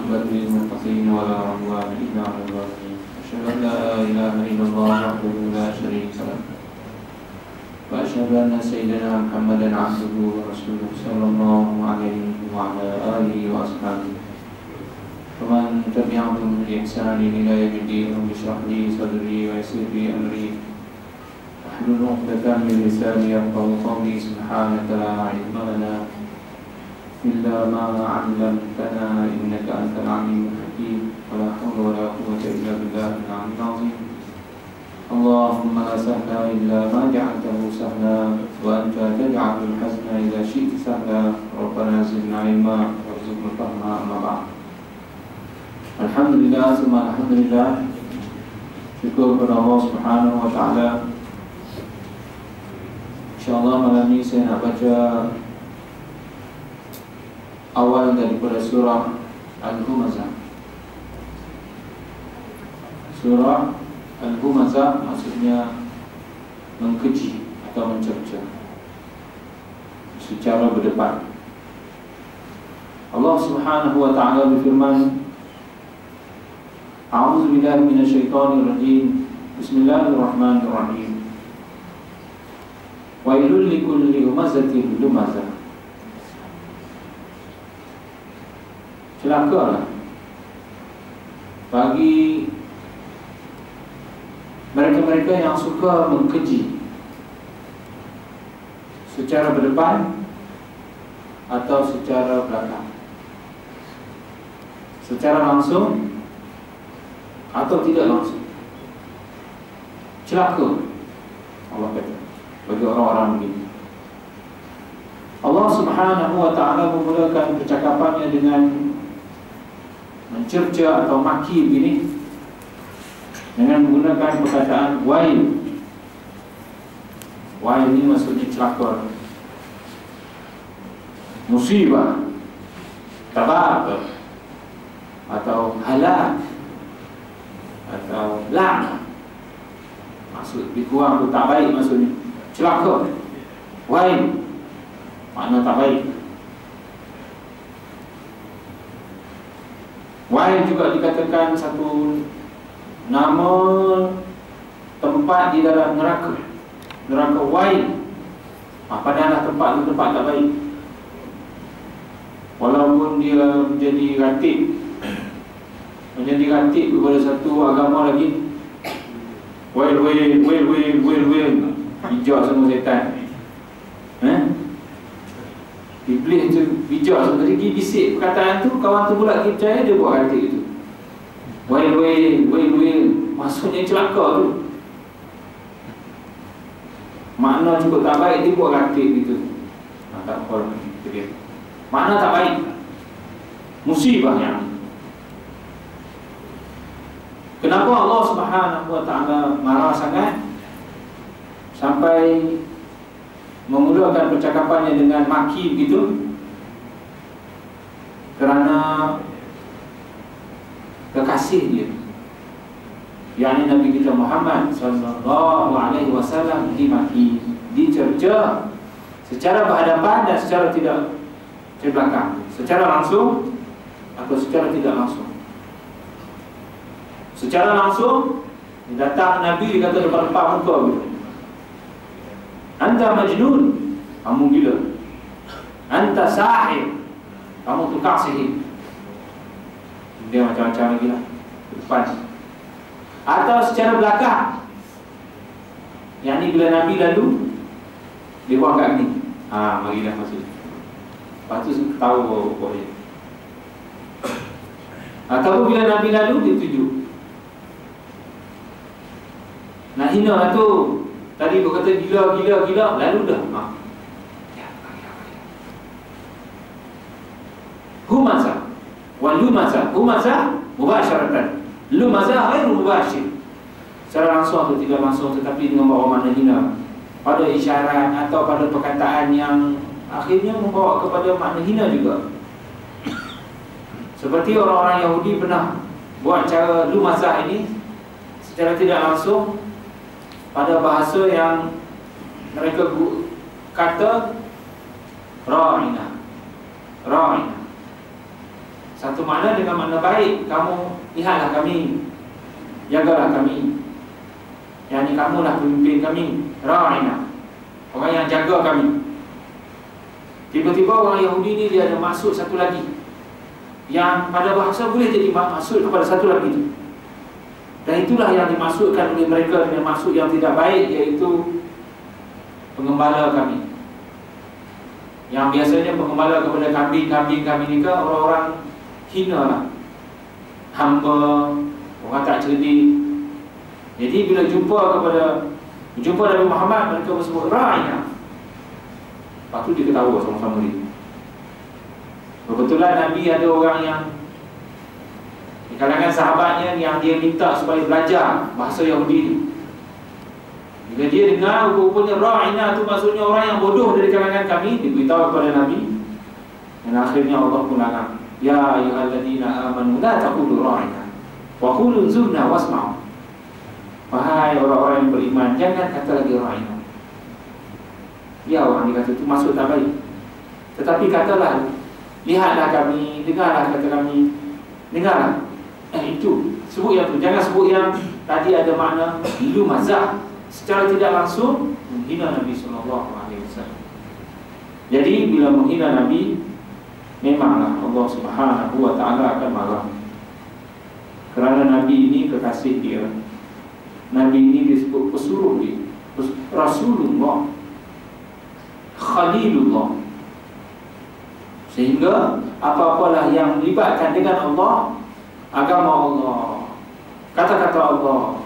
والعاقبة للمتقين ولا عدوان إلا على الظالمين أشهد أن لا إله إلا الله وحده لا شريك له وأشهد أن سيدنا محمدا عبده ورسوله صلى الله عليه وعلى آله وأصحابه ومن تبعهم بإحسان إلى يوم الدين رب اشرح لي صدري ويسر لي أمري واحلل عقدة من لساني يفقهوا قولي سبحانك لا علم لنا إلا ما علمتنا إنك أنت العليم الحكيم ولا حول ولا قوة إلا بالله العلي العظيم اللهم لا سهل إلا ما جعلته سهلا وأنت تجعل الحزن إذا شئت سهلا ربنا زدنا علما وارزقنا فهما أما بعد. Alhamdulillah, semua alhamdulillah. Syukur kepada Allah Subhanahu wa taala. Insyaallah malam ini saya nak baca awal daripada surah Al-Humazah. Surah Al-Humazah maksudnya mengkeji atau mencerca secara berdepan. Allah Subhanahu wa taala berfirman, A'udzu billahi minasyaitonir rajim. Bismillahirrahmanirrahim. Wailul likulli humazatin lumazah. Celakalah bagi mereka-mereka yang suka mengkeji secara berdepan atau secara belakang, secara langsung atau tidak langsung. Celaka Allah kata bagi orang-orang begini. Allah Subhanahu wa ta'ala memulakan percakapannya dengan mencerca atau maki begini dengan menggunakan perkataan wail. Wail ini maksudnya celaka, musibah, tabab, atau halak, atau laknat. Maksud lebih kurang tu tak baik, maksudnya celaka. Wail makna tak baik. Wail juga dikatakan satu nama tempat di dalam neraka. Neraka wail. Padahallah tempat itu tempat tak baik. Walaupun dia menjadi ratib kepada satu agama lagi. Wail. Bijak semua setan. Iblis tu bijak semua. Jadi dia bisik perkataan tu, kawan tu pula pergi percaya, dia buat ratib itu. Wail. Maksudnya celaka tu. Makna cukup tak baik, dia buat ratib itu. Tak apa dia. Makna tak baik. Musibah yang. Kenapa Allah Subhanahu wa ta'ala marah sangat sampai memulakan percakapannya dengan maki begitu? Kerana kekasih dia, yakni Nabi kita Muhammad sallallahu alaihi wasallam dimaki, dicerca secara berhadapan dan secara tidak belakang, secara langsung atau secara tidak langsung. Secara langsung datang Nabi dikata depan muka gitu. Anta majnun, kamu gila. Anta sahir, kamu tukang sihir. Dia macam-macam lagi lah depan. Atau secara belakang, yang ni bila Nabi lalu dia buat kat ni. Marilah masuk. Lepas tu tahu boleh. Atau bila Nabi lalu dia tuju. Nak hina lah tu. Tadi kau kata gila, lalu dah. Humazah wal lumazah. Humazah mubasyaratan, lumazah ghairu mubasyir, secara langsung atau tidak langsung, tetapi dengan bawa makna hina, pada isyarat atau pada perkataan yang akhirnya membawa kepada makna hina juga. Seperti orang-orang Yahudi pernah buat cara lumazah ini secara tidak langsung pada bahasa yang mereka kata ra'ina. Satu makna dengan makna baik. Kamu lihatlah kami, jagalah kami. Yang ni kamulah pemimpin kami, ra'ina, orang yang jaga kami. Tiba-tiba orang Yahudi ni dia ada maksud satu lagi, yang pada bahasa boleh jadi maksud kepada satu lagi itu. Dan itulah yang dimaksudkan oleh mereka dengan maksud yang tidak baik, iaitu pengembala kami. Yang biasanya pengembala kepada kambing-kambing kami ni kan orang-orang hina lah, hamba, orang tak cerdik. Jadi bila jumpa Nabi Muhammad, mereka bersebut ra'ina. Lepas tu dia ketawa sama-sama dia. Kebetulan Nabi ada orang yang di kalangan sahabatnya yang dia minta supaya belajar bahasa Yahudi ni. Bila dia dengar rupanya ra'ina tu maksudnya orang yang bodoh dari kalangan kami, diberitahu kepada Nabi. Dan akhirnya Allah pun larang, ya ayyuhalladzina amanu la taqulu ra'ina wa qulu zurna wasma'u. Wahai orang-orang yang beriman, jangan kata lagi ra'ina. Ya, orang dia kata itu maksud tak baik, tetapi katalah, lihatlah kami, dengarlah kata kami, dengarlah. Itu sebut yang tu, jangan sebut yang tadi ada makna ilu mazah, secara tidak langsung menghina Nabi SAW. Jadi bila menghina Nabi, memanglah Allah Subhanahu Wa Taala akan marah. Kerana Nabi ini kekasih dia, Nabi ini disebut pesuruh dia, Rasulullah, Khalilullah. Sehingga apa-apalah yang melibatkan dengan Allah, agama Allah, kata-kata Allah,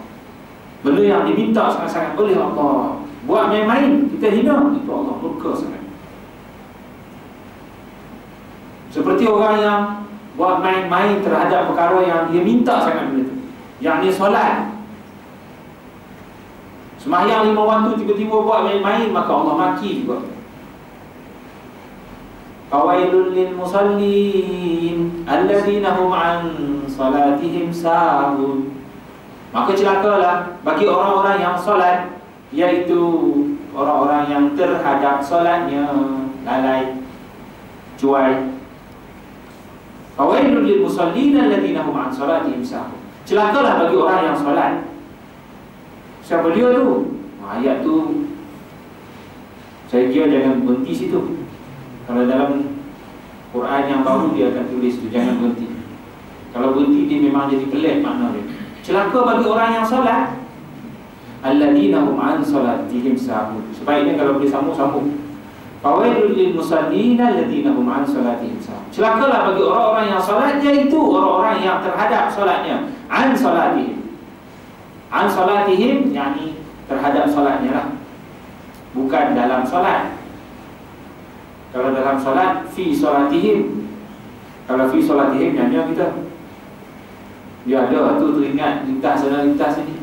benda yang diminta sangat-sangat oleh Allah, buat main-main, kita hina, itu Allah murka sangat. Seperti orang yang buat main-main terhadap perkara yang dia minta sangat benda itu, yang ni solat, sembahyang 5 waktu, tiba-tiba buat main-main, maka Allah maki juga. Fawailul lil musallin alladzina hum an salatihim sahun. Maka celakalah bagi orang-orang yang solat, iaitu orang-orang yang terhadap solatnya lalai, cuai. Fawailul lil musallin alladzina hum an salatihim sahun. Celakalah bagi orang yang solat. Siapa dia tu? Ayat tu saya kira jangan berhenti situ. Kalau dalam Quran yang baru dia akan tulis tu, jangan berhenti. Kalau berhenti dia memang jadi pelik makna dia. Celaka bagi orang yang solat, alladzina hum an salatihim sahun. Sebaiknya kalau boleh sambung. Fawailul lil musallin alladzina hum an salatihim sahun. Celakalah bagi orang-orang yang solat, iaitu orang-orang yang terhadap solatnya an salatihim. An salatihim yakni terhadap solatnya lah, bukan dalam solat. Kalau dalam solat, fi solatihim. Kalau fi solatihim, nyanyi kita, dia ada tu teringat lintas sana lintas sini.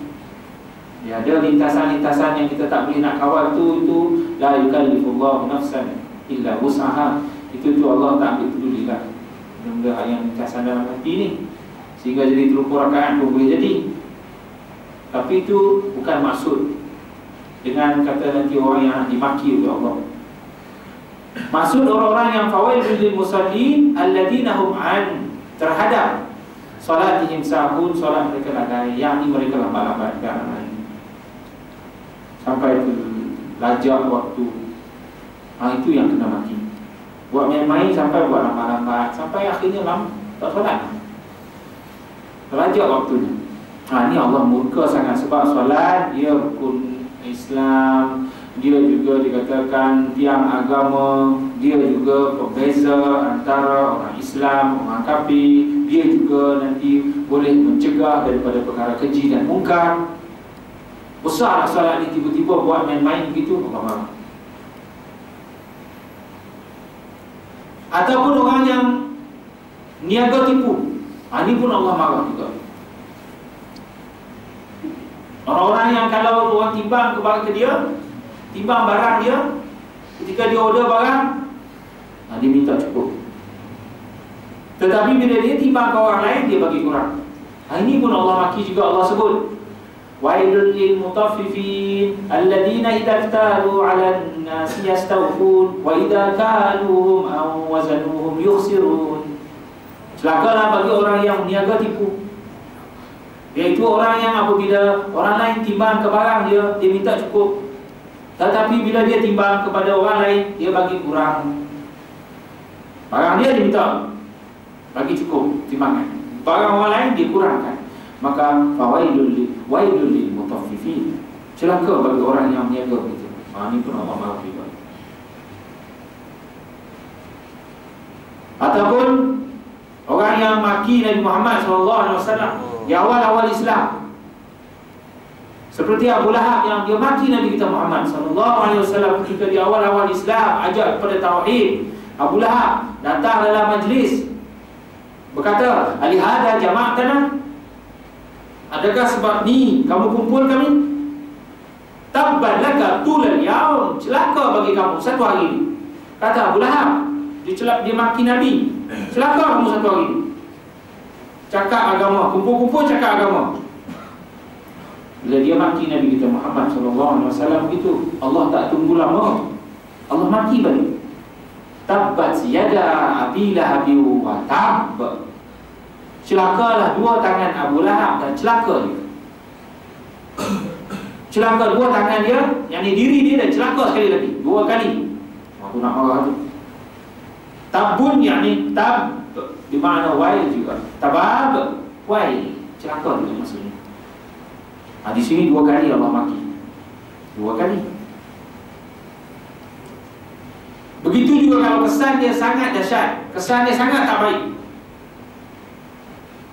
Dia ada lintasan-lintasan yang kita tak boleh nak kawal tu, itu la yukallifullahu nafsan illa wus'aha. Itu Allah tak ambil peduli lah. Benda yang lintasan dalam hati ni, sehingga jadi terlupa rakaat pun boleh jadi. Tapi itu bukan maksud dengan kata nanti orang yang dimaki oleh Allah. Maksud orang-orang yang fawailul lil musallin alladzina hum an terhadap salatihim sahun, solat mereka lalai, yakni mereka lambat-lambatkan sampai itu lajak waktu. Itu yang kena maki. Buat main-main sampai buat lambat-lambat, sampai akhirnya tak solat, terlajak waktunya. Ini Allah murka sangat, sebab solat dia rukun Islam, dia juga dikatakan tiang agama, dia juga pembeza antara orang Islam, orang kafir. Dia juga nanti boleh mencegah daripada perkara keji dan mungkar. Besarlah solat ni, tiba-tiba buat main-main begitu, Allah marah. Ataupun orang yang niaga tipu, ini pun Allah marah juga. Orang-orang yang kalau orang timbang ke dia, timbang barang dia, ketika dia order barang, dia minta cukup. Tetapi bila dia timbang ke orang lain, dia bagi kurang. Ini pun Allah maki juga. Allah sebut, wailul lil mutaffifin alladzina idza iktalu 'alan nasi yastawfun wa idza kaluhum aw wazanuhum yukhsirun. Celakalah bagi orang yang niaga tipu, iaitu orang yang apabila orang lain timbang ke barang dia minta cukup, tetapi bila dia timbang kepada orang lain, dia bagi kurang. Barang dia minta bagi cukup timbangan, barang orang lain dia kurangkan. Maka fawailul lil mutaffifin, celaka bagi orang yang niaga begitu. Ini pun Allah maaf juga. Ataupun orang yang maki Nabi Muhammad SAW di awal-awal Islam, seperti Abu Lahab yang dia maki Nabi kita Muhammad SAW ketika di awal-awal Islam, ajak kepada tauhid. Abu Lahab datang dalam majlis berkata, alihada jama'atana, adakah sebab ni kamu kumpul kami? Tabban laka tulal yaum, celaka bagi kamu satu hari ini. Kata Abu Lahab, dia maki Nabi, celaka kamu satu hari ini. Cakap agama, kumpul-kumpul cakap agama. Bila dia maki Nabi kita Muhammad SAW begitu, Allah tak tunggu lama, Allah maki balik. Tabbat yada Abi Lahab wa tab, celakalah dua tangan Abu Lahab dan celaka dia. Celaka dua tangan dia, yang ni diri dia, dan celaka sekali lagi, dua kali. Aku nak marah tu. Tabun, yang ni tab di makna wail juga. Tabab, wail, celaka juga maksudnya. Di sini dua kali Allah maki, dua kali. Begitu juga kalau kesan dia sangat dahsyat, kesan dia sangat tak baik,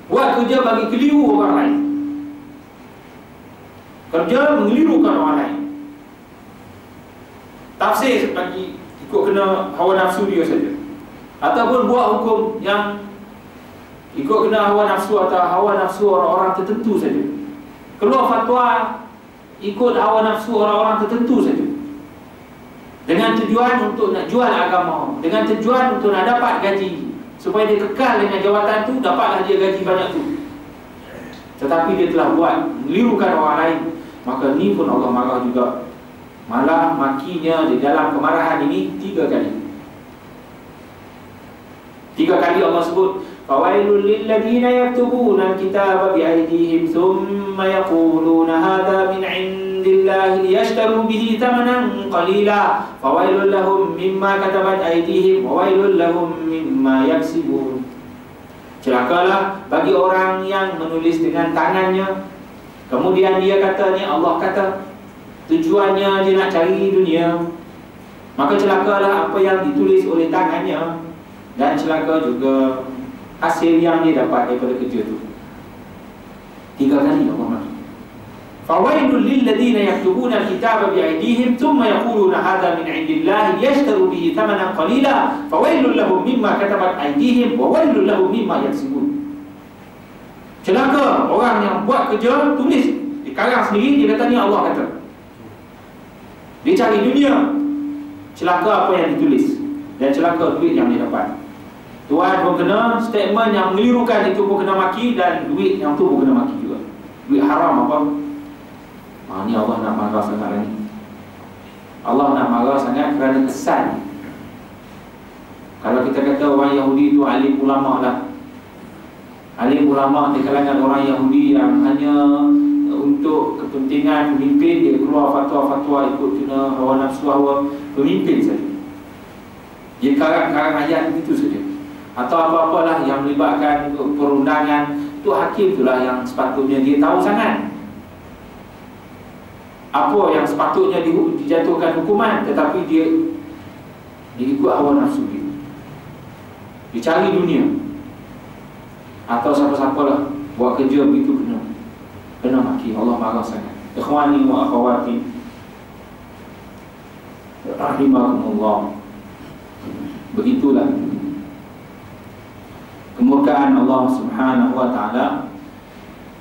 buat kerja bagi keliru orang lain, kerja mengelirukan orang lain, tafsir bagi ikut kena hawa nafsu dia saja, ataupun buat hukum yang ikut kena hawa nafsu atau hawa nafsu orang-orang tertentu saja, keluar fatwa ikut hawa nafsu orang-orang tertentu saja, dengan tujuan untuk nak jual agama, dengan tujuan untuk nak dapat gaji, supaya dia kekal dengan jawatan tu, dapatlah dia gaji banyak tu. Tetapi dia telah buat melirukan orang lain, maka ni pun Allah marah juga. Malah makinya di dalam kemarahan ini 3 kali. 3 kali Allah sebut, fawailul lil ladina yaktubuna alkitaba bi aydihim thumma yaquluna hadha min indillahi liyashtaru bihi thamanan qalila fawailul lahum mimma katabat aydihim wa wailul lahum mimma yaksibun. Celakalah bagi orang yang menulis dengan tangannya, kemudian dia kata ni Allah kata, tujuannya dia nak cari dunia, maka celakalah apa yang ditulis oleh tangannya, dan celaka juga hasil yang dia dapat daripada kerja itu. 3 kali Allah maki. Fawailul lil ladina yaktubuna alkitaba bi aydihim thumma yaquluna hadha min indillahi yashtaru bihi thamanan qalila fawailul lahum mimma katabat aydihim wa wailul lahum mimma yaksibun. Celaka orang yang buat kerja, tulis di karang sendiri, dia kata ni Allah kata. Dia cari dunia, celaka apa yang ditulis, dan celaka duit yang dia dapat. Tuan pun kena, statement yang melirukan itu pun kena maki, dan duit yang tu pun kena maki juga. Duit haram apa? Ni Allah nak marah sangat ni. Allah nak marah sangat kerana kesan. Kalau kita kata orang Yahudi itu alim ulama lah, alim ulama di kalangan orang Yahudi yang hanya untuk kepentingan pemimpin, dia keluar fatwa-fatwa ikut kena hawa nafsu hawa pemimpin saja. Dia karang-karang ayat begitu saja, atau apa-apalah yang melibatkan perundangan, itu hakim itulah yang sepatutnya dia tahu sangat apa yang sepatutnya dijatuhkan hukuman, tetapi dia ikut hawa nafsu dia, dia cari dunia. Atau siapa-siapalah buat kerja begitu kena maki. Allah marah sangat. Ikhwani wa akhawati rahimakumullah, begitulah kemurkaan Allah Subhanahu wa ta'ala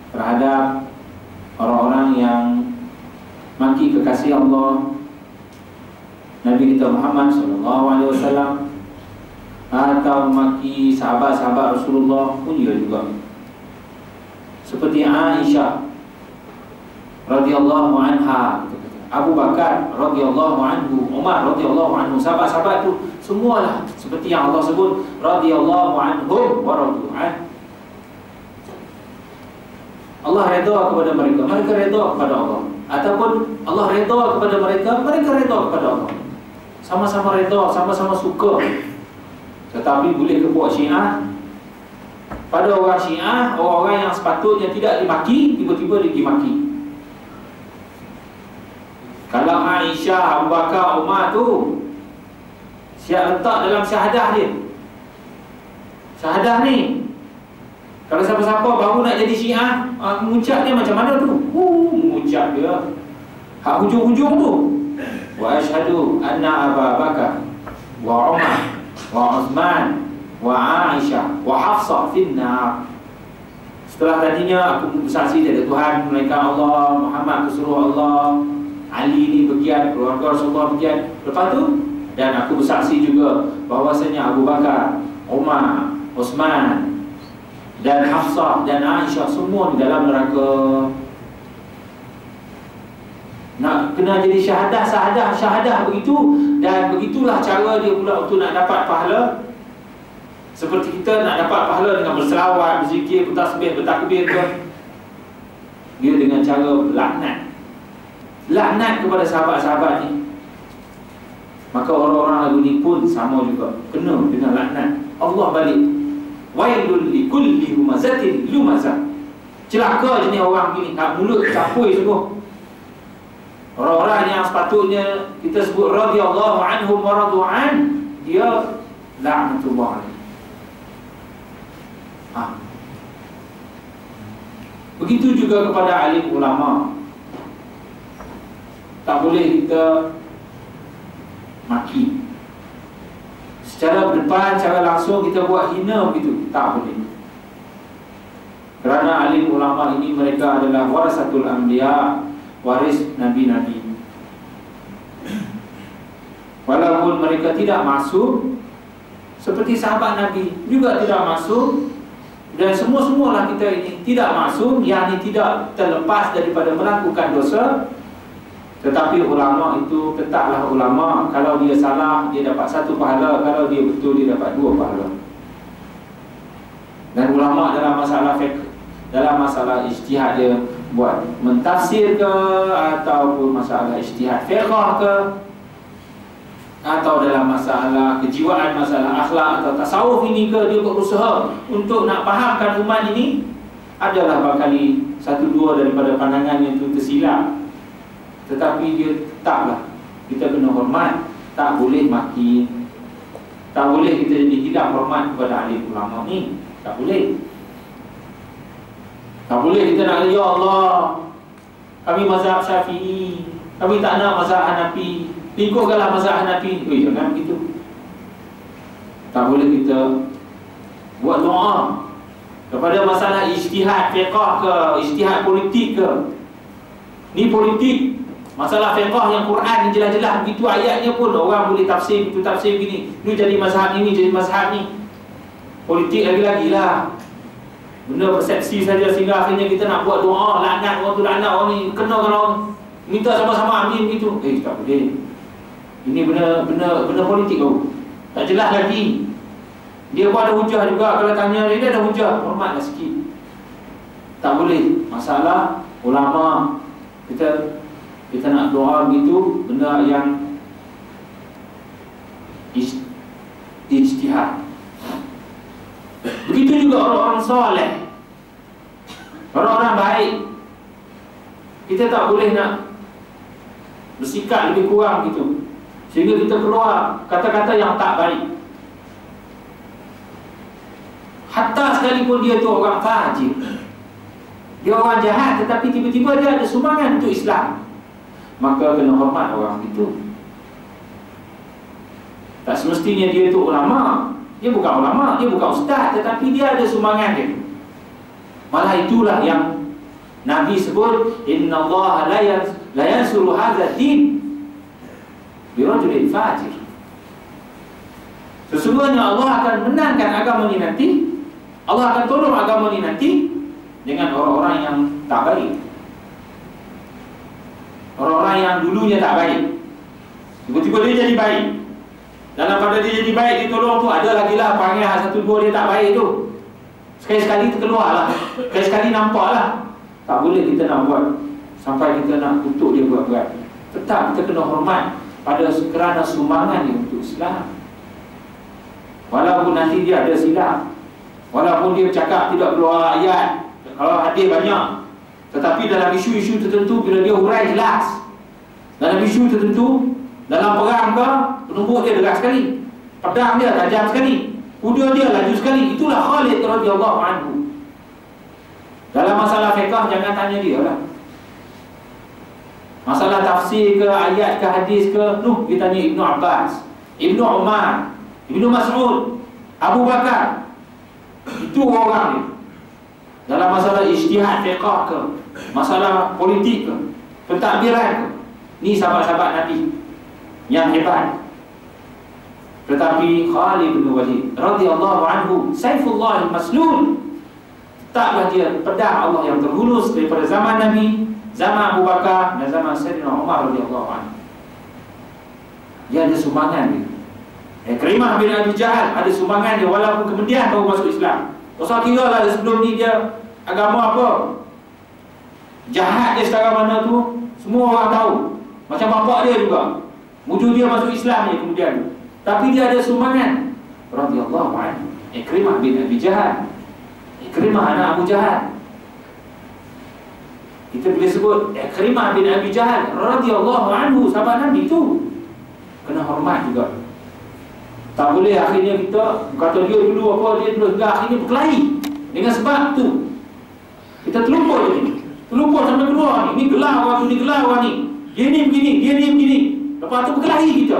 terhadap orang-orang yang maki kekasih Allah, Nabi kita Muhammad SAW, atau maki sahabat-sahabat Rasulullah pun juga. Seperti Aisyah radhiyallahu anha, Abu Bakar radhiyallahu anhu, Umar radhiyallahu anhu, sahabat-sahabat tu semualah seperti yang Allah sebut radhiyallahu anhum wa radu an. Allah redha kepada mereka, mereka redha kepada Allah. Ataupun Allah redha kepada mereka, mereka redha kepada Allah. Sama-sama redha, sama-sama suka. Tetapi boleh ke buat Syiah? Pada orang Syiah, orang-orang yang sepatutnya tidak dimaki, tiba-tiba dia dimaki. Kalau Aisyah, Abu Bakar, Umar tu siap letak dalam syahadah dia. Syahadah ni, kalau siapa-siapa baru nak jadi Syiah, mengucap dia macam mana tu? Mengucap dia hak hujung-hujung tu. Wa asyhadu anna Abu Bakar wa Umar wa Uthman wa Aisyah wa Hafsah finnar. Setelah tadinya aku bersaksi tiada Tuhan melainkan Allah, Muhammad pesuruh Allah, Ali ni bagian, keluarga Rasulullah bagian. Lepas tu, dan aku bersaksi juga bahawasanya Abu Bakar, Umar, Uthman dan Hafsah dan Aisyah semua di dalam neraka. Nak kena jadi syahadah begitu. Dan begitulah cara dia pula untuk nak dapat pahala. Seperti kita nak dapat pahala dengan berselawat, berzikir, bertasbih, bertakbir ke, dia dengan cara laknat kepada sahabat-sahabat ni. Maka orang-orang lagu ni pun sama juga, kena dengan laknat Allah balik. Wailul likulli humazatin lumazah. Celaka jenis orang gini, tak mulut capui sungguh. Orang-orang yang sepatutnya kita sebut radhiyallahu anhum wa radu an, dia laknatullah alaihi. Begitu juga kepada alim ulama. Tak boleh kita maki secara berdepan, secara langsung kita buat hina begitu, tak boleh. Kerana alim ulama ini mereka adalah warasatul anbiya, waris nabi-nabi. Walaupun mereka tidak masuk seperti sahabat Nabi juga tidak masuk, dan semua-semualah kita ini tidak masuk, yakni tidak terlepas daripada melakukan dosa. Tetapi ulama itu tetaplah ulama. Kalau dia salah, dia dapat 1 pahala. Kalau dia betul, dia dapat 2 pahala. Dan ulama dalam masalah fiqh, dalam masalah ijtihad dia buat mentafsir ke, ataupun masalah ijtihad fiqh ke, atau dalam masalah kejiwaan, masalah akhlak atau tasawuf ini ke, dia berusaha untuk nak fahamkan umat ini. Adalah barangkali 1-2 daripada pandangannya itu tersilap. Tetapi dia tetaplah kita kena hormat, tak boleh maki, tak boleh kita jadi hilang hormat kepada alim ulama ni, tak boleh. Tak boleh kita nak, ya Allah, kami mazhab Syafi'i, kami tak nak mazhab Hanafi, ikutkanlah mazhab Hanafi. Jangan begitu. Tak boleh kita buat doa kepada masalah ijtihad fiqh ke, ijtihad politik ke. Ni politik. Masalah fiqh yang Quran jelas-jelas begitu ayatnya pun orang boleh tafsir begitu, tafsir begini, ni jadi mazhab ini, jadi mazhab ni. Politik lagi-lagi lah, benda persepsi saja, sehingga akhirnya kita nak buat doa laknat orang tu, laknat orang ni, kena kalau minta sama-sama amin begitu. Tak boleh. Ini benda politik kau. Tak jelas lagi. Dia pun ada hujah juga. Kalau tanya dia ada hujah, hormatlah sikit. Tak boleh. Masalah ulama, kita nak doa begitu, benda yang ijtihad. Begitu juga orang-orang soleh, orang-orang baik. Kita tak boleh nak bersikap lebih kurang gitu, sehingga kita keluar kata-kata yang tak baik. Hatta sekalipun dia tu orang fajir, dia orang jahat, tetapi tiba-tiba dia ada sumbangan untuk Islam, maka kena hormat orang itu. Tak semestinya dia itu ulama. Dia bukan ulama, dia bukan ustaz, tetapi dia ada sumbangan dia. Malah itulah yang Nabi sebut, Inna Allah la yansuru hadha din birajulin fajir. Sesungguhnya Allah akan menangkan agama ini nanti, Allah akan tolong agama ini nanti dengan orang-orang yang tak baik. Orang-orang yang dulunya tak baik, tiba-tiba dia jadi baik. Dalam pada dia jadi baik, dia tolong tu, ada lagi lah panggil satu dua dia tak baik tu. Sekali-sekali terkeluar lah, sekali-sekali nampak lah. Tak boleh kita nak buat sampai kita nak kutuk dia berat-berat. Tetap kita kena hormat pada kerana sumbangan dia untuk Islam. Walaupun nanti dia ada silap, walaupun dia cakap tidak keluar ayat, kalau hadis banyak, tetapi dalam isu-isu tertentu bila dia hurai jelas. Dalam isu tertentu, dalam perang ke, penumbuk dia deras sekali, pedang dia tajam sekali, kuda dia laju sekali. Itulah Khalid radhiyallahu anhu. Dalam masalah fiqh jangan tanya dia lah. Masalah tafsir ke, ayat ke, hadis ke, kita tanya Ibnu Abbas, Ibnu Umar, Ibnu Mas'ud, Abu Bakar. Itu orang ni. Dalam masalah ijtihad fiqh ke, masalah politik ke, pentadbiran ke, ni sahabat-sahabat Nabi yang hebat. Tetapi Khalid bin Walid radhiyallahu anhu, Saifullah al-Maslul, taklah dia pedang Allah yang terhunus daripada zaman Nabi, zaman Abu Bakar dan zaman Sayyidina Umar radhiyallahu anhu. Dia ada sumbangan dia. Ikrimah bin Abi Jahal ada sumbangan dia, walaupun kemudian baru masuk Islam. Pasal kira lah sebelum ni dia agama apa, jahat dia setara mana tu, semua orang tahu. Macam bapak dia juga, wujud dia masuk Islam ni kemudian. Tapi dia ada sumbangan radhiyallahu anhu. Ikrimah bin Abi Jahal, Ikrimah anak Abu Jahal. Kita boleh sebut Ikrimah bin Abi Jahal radhiyallahu anhu, sahabat Nabi tu. Kena hormat juga. Tak boleh akhirnya kita kata dia dulu apa, dia dulu, enggak, akhirnya berkelahi. Dengan sebab tu kita terlupa je. Terlupa sampai keluar ni. Ni gelar orang tu, ni gelar orang ni. Dia ni begini, dia ni begini. Lepas tu berkelahi kita.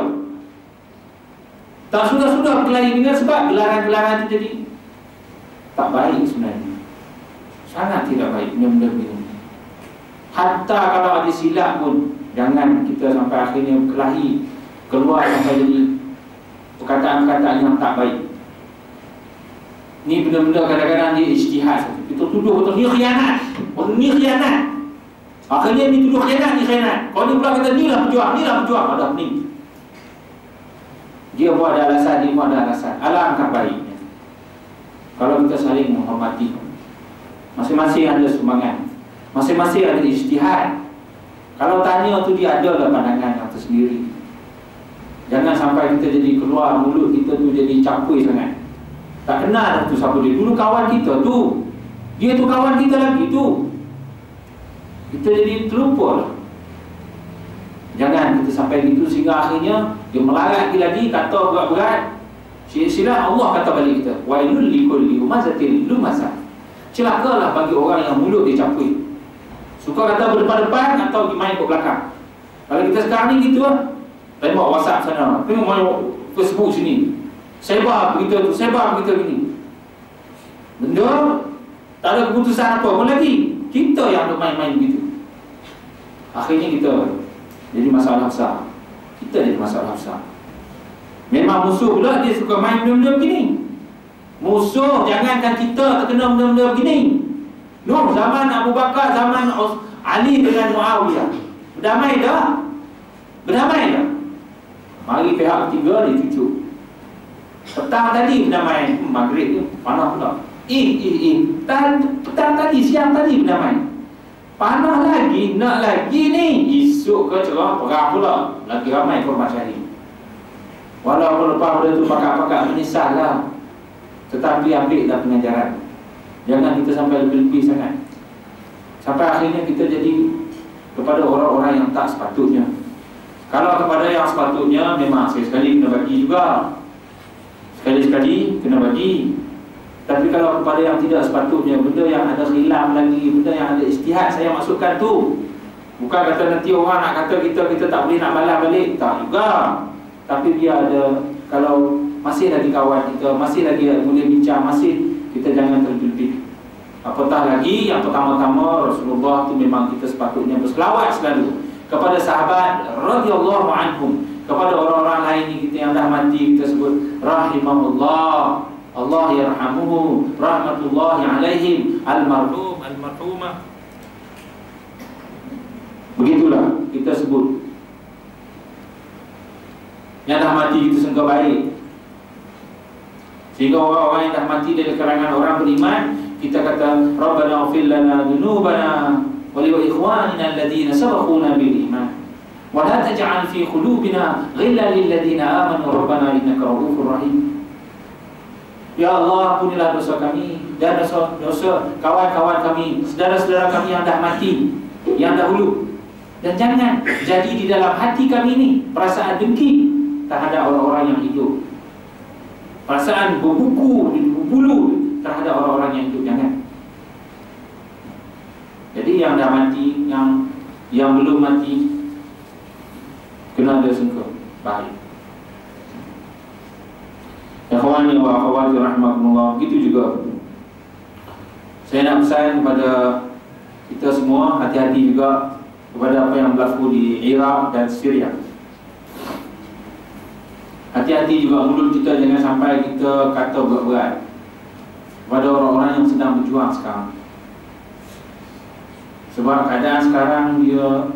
Tak sudah-sudah berkelahi dengan sebab gelaran-gelaran tu jadi tak baik sebenarnya. Sangat tidak baik benda-benda begini. Hatta kalau ada silap pun, jangan kita sampai akhirnya berkelahi, keluar sampai jadi perkataan-perkataan yang tak baik. Ni benda-benda kadang-kadang dia ijtihad. Kita tuduh betul ni khianat. Oh ni khianat. Akhirnya ni tuduh khianat, ni khianat. Kalau dia pula kata ni lah berjuang, ada ni. Dia buat ada alasan, dia buat ada alasan. Alangkah baiknya kalau kita saling menghormati. Masing-masing ada sumbangan, masing-masing ada ijtihad. Kalau tanya tu dia ada lah pandangan yang tersendiri. Jangan sampai kita jadi keluar mulut kita tu jadi capui sangat. Tak kenal tu siapa dia. Dulu kawan kita tu, dia tu kawan kita lagi tu. Kita jadi terlupa lah. Jangan kita sampai gitu sehingga akhirnya dia melarat lagi, kata berat-berat. Sila Allah kata balik kita, wailul likulli humazatin lumazah. Celakalah bagi orang yang mulut dia capui. Suka kata berdepan-depan atau main ke belakang. Kalau kita sekarang ni gitu lah, tembak WhatsApp sana, tengok main Facebook sini, sebar begitu tu, sebar begitu gini. Benda tak ada keputusan apa pun lagi. Kita yang main-main begitu. Akhirnya kita jadi masalah besar. Kita jadi masalah besar. Memang musuh pula dia suka main benda-benda begini. Musuh jangankan kita terkena benda-benda begini. Nuh zaman Abu Bakar, zaman Ali dengan Muawiyah, berdamai dah. Berdamai dah. Mari pihak ketiga dia cucuk. Petang tadi berdamai, maghrib tu panah pula. Petang tadi, siang tadi berdamai. Panah lagi, nak lagi ni. Esok ke cerah perang pula. Lagi ramai korban syahid. Walaupun lepas benda tu pakak-pakak menyesal lah, tetapi ambil dah pengajaran. Jangan kita sampai lebih-lebih sangat, sampai akhirnya kita jadi kepada orang-orang yang tak sepatutnya. Kalau kepada yang sepatutnya, memang sekali-sekali kena bagi juga, sekali-sekali kena bagi. Tapi kalau kepada yang tidak sepatutnya, benda yang ada khilaf lagi, benda yang ada ijtihad, saya masukkan tu. Bukan kata nanti orang nak kata kita tak boleh nak balas balik, tak juga. Tapi dia ada, kalau masih lagi kawan kita, masih lagi boleh bincang, masih, kita jangan terlebih. Apatah lagi yang pertama-tama Rasulullah tu memang kita sepatutnya berselawat selalu kepada sahabat radhiyallahu anhum, kepada orang-orang lain ni kita yang dah mati kita sebut rahimahullah, Allah yarhamuhu, rahmatullahi alaihim, almarhum, almarhumah. Begitulah kita sebut. Yang dah mati kita sangka baik. Sehingga orang-orang yang dah mati dari kalangan orang beriman, kita kata Rabbana ighfir lana dzunubana wa li ikhwanina alladhina sabaquna bil iman wa la taj'al fi qulubina ghillan lil ladzina amanu rabbana innaka ra'ufur rahim. Ya Allah, ampunilah dosa kami dan dosa kawan-kawan kami, saudara-saudara kami yang dah mati, yang dahulu. Dan jangan jadi di dalam hati kami ini perasaan dengki terhadap orang-orang yang hidup, perasaan berbulu terhadap orang-orang yang hidup. Jangan. Jadi yang dah mati, yang belum mati, kena ada sangka baik. Ikhwani wa akhwati rahimakumullah. Begitu juga saya nak pesan kepada kita semua, hati-hati juga kepada apa yang berlaku di Iraq dan Syria. Hati-hati juga mulut kita, jangan sampai kita kata berat-berat kepada orang-orang yang sedang berjuang sekarang. Sebab keadaan sekarang dia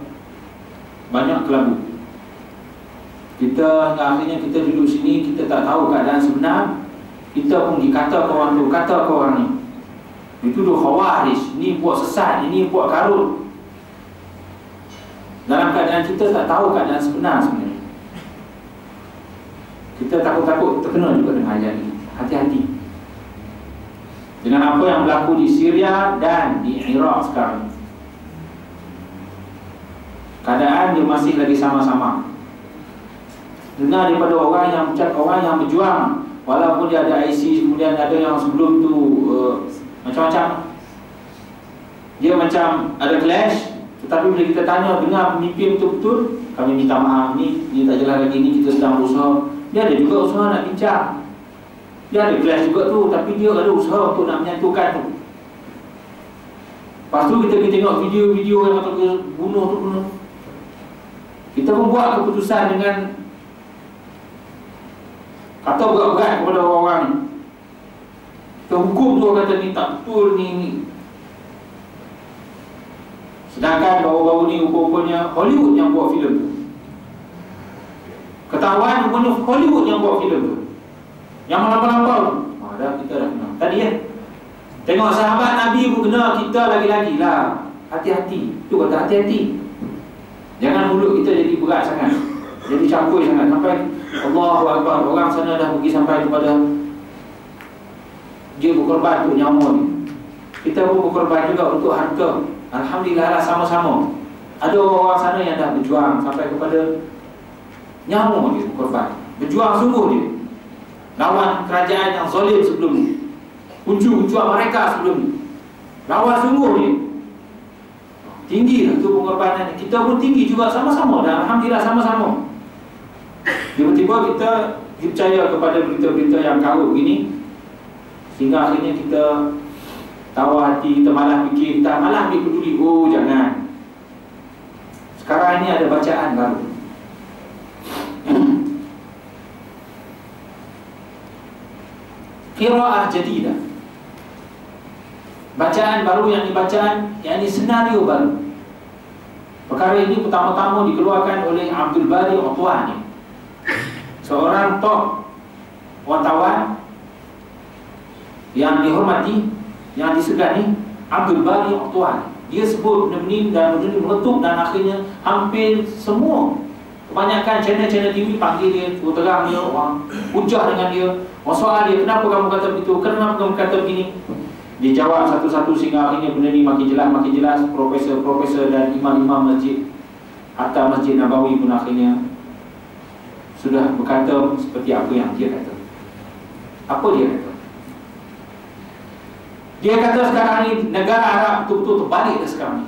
banyak kelabu. Kita akhirnya kita duduk sini, kita tak tahu keadaan sebenar. Kita pun dikata ke orang tu, kata ke orang ni, dituduh khawarij, ni buat sesat, ini buat karut. Dalam keadaan kita tak tahu keadaan sebenar sebenarnya. Kita takut-takut terkena juga dengan ayat ini. Hati-hati dengan apa yang berlaku di Syria dan di Iraq sekarang. Keadaan dia masih lagi sama-sama. Dengar daripada orang yang berjuang, walaupun dia ada IC, kemudian ada yang sebelum tu macam-macam. Dia macam ada clash. Tetapi bila kita tanya, dengar pemimpin betul-betul, kami minta maaf, ni tak jalan lagi, ni kita sedang berusaha. Dia ada juga usaha nak bincang. Dia ada clash juga tu, tapi dia ada usaha untuk nak menyatukan tu. Lepas tu kita pergi tengok video-video yang kata bunuh tu bunuh. Kita pun buat keputusan dengan kata berat-berat kepada orang-orang ni. Kita hukum tu, kata ni tak betul, ni. Sedangkan baru-baru ni rupa-rupanya Hollywood yang buat filem tu. Ketahuan rupanya Hollywood yang buat filem tu, yang melampau-lampau tu. Dah kita dah kenal tadi ya. Tengok sahabat Nabi pun kena, kita lagi-lagi lah. Hati-hati. Tu kata hati-hati. Jangan mulut kita jadi berat sangat, jadi campur sangat sampai Allahu Akbar, orang sana dah pergi sampai kepada dia berkorban untuk nyawa ni. Kita pun berkorban juga untuk harta. Alhamdulillah lah, sama-sama. Ada orang sana yang dah berjuang sampai kepada nyawa dia berkorban. Berjuang sungguh dia lawan kerajaan yang zalim sebelum ni, kuncu-kuncuan mereka sebelum ni. Lawan sungguh dia. Tinggi lah tu pengorbanan. Kita pun tinggi juga sama-sama, dan alhamdulillah sama-sama. Tiba-tiba kita percaya kepada berita-berita yang karut gini, sehingga akhirnya kita tahu hati, kita malah fikir, kita malah ambil peduli. Oh jangan. Sekarang ini ada bacaan baru. Qiraah jadidah. Bacaan baru yang dibacaan, yakni senario baru. Perkara ini pertama-tama dikeluarkan oleh Abdul Bari Utwani, seorang top wartawan yang dihormati, yang disegani. Abdul Bari Utwani, dia sebut benda-benda dan benda-benda meletup, dan akhirnya hampir semua, kebanyakan channel-channel TV panggil dia, terang dia, orang hujah dengan dia, orang soal dia, kenapa kamu kata begitu, kenapa kamu kata begini. Dia jawab satu-satu sehingga akhirnya benda ni makin jelas. Profesor-profesor dan imam-imam masjid, hatta Masjid Nabawi pun akhirnya sudah berkata seperti apa yang dia kata. Apa dia kata? Dia kata sekarang ni negara Arab betul-betul terbalik dah sekarang ni.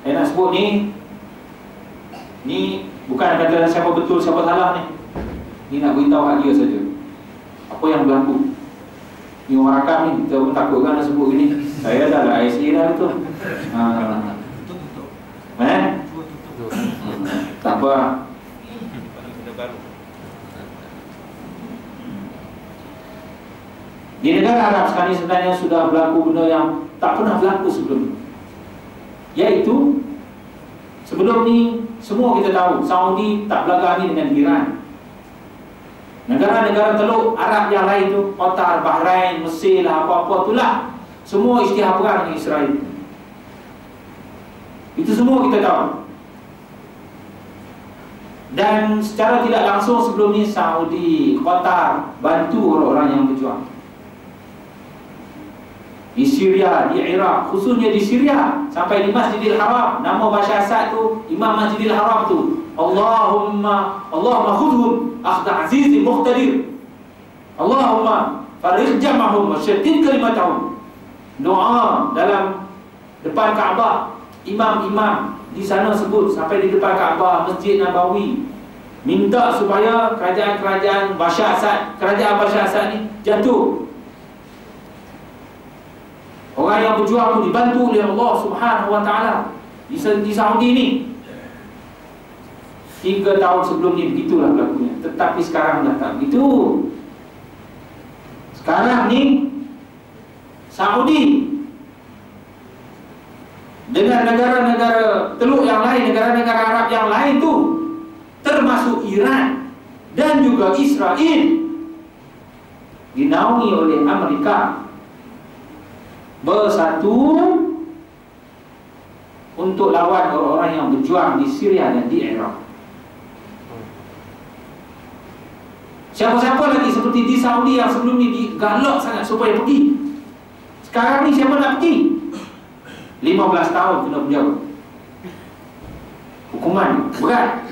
Saya nak sebut ni bukan kata siapa betul siapa salah ni. Ni nak beritahu hak dia saja. Apa yang berlaku. Ni orang rakam ni, kita pun takut kan nak sebut gini. Saya dah lah IC dah betul. Tak apa. Di negara Arab sekarang ni sebenarnya sudah berlaku benda yang tak pernah berlaku sebelum, iaitu Sebelum ni semua kita tahu Saudi tak belakang ni dengan Iran. Negara-negara Teluk Arab yang lain tu, Qatar, Bahrain, Mesir lah, apa-apa itulah, semua isytihar perang dengan Israel. Itu semua kita tahu. Dan secara tidak langsung sebelum ni Saudi, Qatar bantu orang-orang yang berjuang di Syria, di Iraq, khususnya di Syria, sampai di Masjidil Haram. Nama Bashar Assad tu, Imam Masjidil Haram tu, Allahumma khudhum akhda azizil muqtadir, Allahumma farij jam'ahum wa syaddid kalimatahum. Doa dalam depan Kaabah, imam-imam di sana sebut sampai di depan Kaabah, Masjid Nabawi, minta supaya kerajaan Bashar Assad ni jatuh. Orang yang berjuang tu dibantu oleh Allah Subhanahu wa ta'ala di Saudi ni. 3 tahun sebelum ni begitulah berlakunya. Tetapi sekarang dah tak begitu. Sekarang ni Saudi dengan negara-negara Teluk yang lain, negara-negara Arab yang lain tu, termasuk Iran dan juga Israel, dinaungi oleh Amerika, bersatu untuk lawan orang-orang yang berjuang di Syria dan di Iraq. Siapa-siapa lagi seperti di Saudi yang sebelum ni digalak sangat supaya pergi, sekarang ni siapa nak pergi? 15 tahun kena penjara, hukuman berat.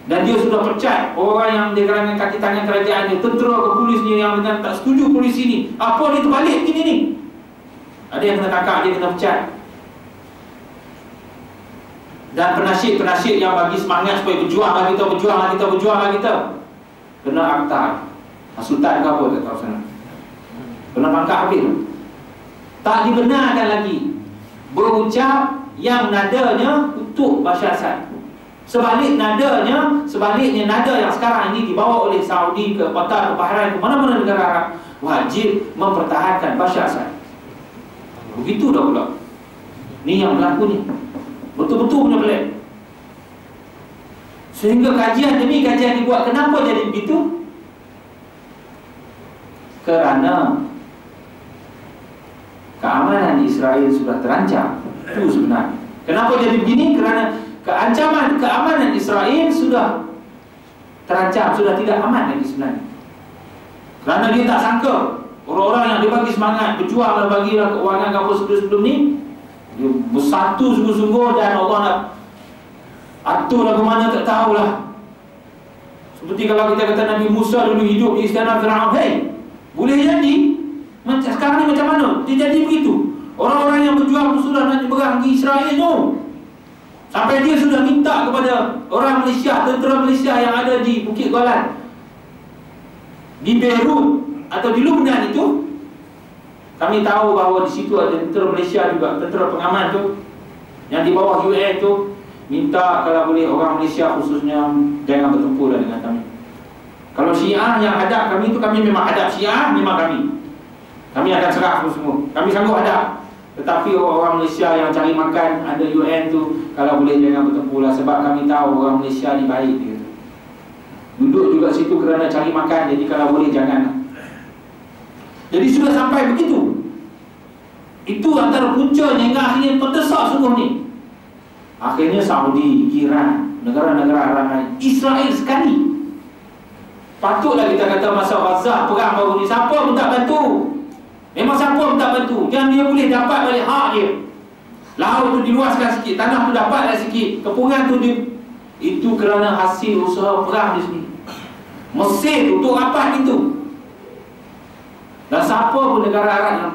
Dan dia sudah pecat orang yang di kalangan kaki tangan kerajaan dia, tentera ke polisnya yang dengan tak setuju polisi ni. Apa dia terbalik begini ni? Ada yang kena tangkap, dia kena pecat. Dan penasihat-penasihat yang bagi semangat supaya berjuang kita, kena akta hasutan ke apa, tak tahu sana, kena pangkat habis. Tak dibenarkan lagi berucap yang nadanya untuk Bashar Assad. Sebaliknya nada yang sekarang ini dibawa oleh Saudi ke Qatar, ke Bahrain, ke mana-mana negara Arab, wajib mempertahankan Bashar Assad. Begitu dah pula. Ni yang berlaku ni, betul-betul punya pelik. Sehingga kajian demi kajian dibuat. Kenapa jadi begitu? Kerana keamanan Israel sudah terancam. Itu sebenarnya. Kenapa jadi begini? Kerana keamanan Israel sudah terancam, sudah tidak aman lagi sebenarnya. Kerana dia tak sangka orang-orang yang dia bagi semangat berjuang dan bagilah keuangan apa sebelum ni, dia bersatu sungguh-sungguh, dan Allah nak atur lagu mana tak tahulah. Seperti kalau kita kata Nabi Musa dulu hidup di istana Firaun, boleh jadi macam sekarang ni macam mana? Dia jadi begitu. Orang-orang yang berjuang sudah nak berang di Israel tu, sampai dia sudah minta kepada orang Malaysia, tentera Malaysia yang ada di Bukit Golan, di Beirut atau di Lebanon itu. Kami tahu bahawa di situ ada tentera Malaysia juga, tentera pengaman tu yang di bawah UN tu, minta kalau boleh orang Malaysia khususnya jangan bertempur dengan kami. Kalau Syiah yang hadap kami tu, kami memang hadap Syiah, memang kami akan serah semua, kami sanggup hadap. Tetapi orang Malaysia yang cari makan ada UN tu, kalau boleh jangan bertempur lah, sebab kami tahu orang Malaysia ni baik dia. Duduk juga situ kerana cari makan, jadi kalau boleh jangan. Jadi sudah sampai begitu. Itu antara puncanya hingga akhirnya terdesak sungguh ni. Akhirnya Saudi, Iran, negara-negara Arab lain, Israel sekali. Patutlah kita kata masa Gaza perang baru ni, siapa pun tak bantu. Memang siapa pun tak bantu. Yang dia boleh dapat balik hak dia. Laut tu diluaskan sikit, tanah tu dapatlah sikit, kepungan tu itu kerana hasil usaha perang di sini. Mesir tutup rapat itu. Dan siapa pun negara Arab yang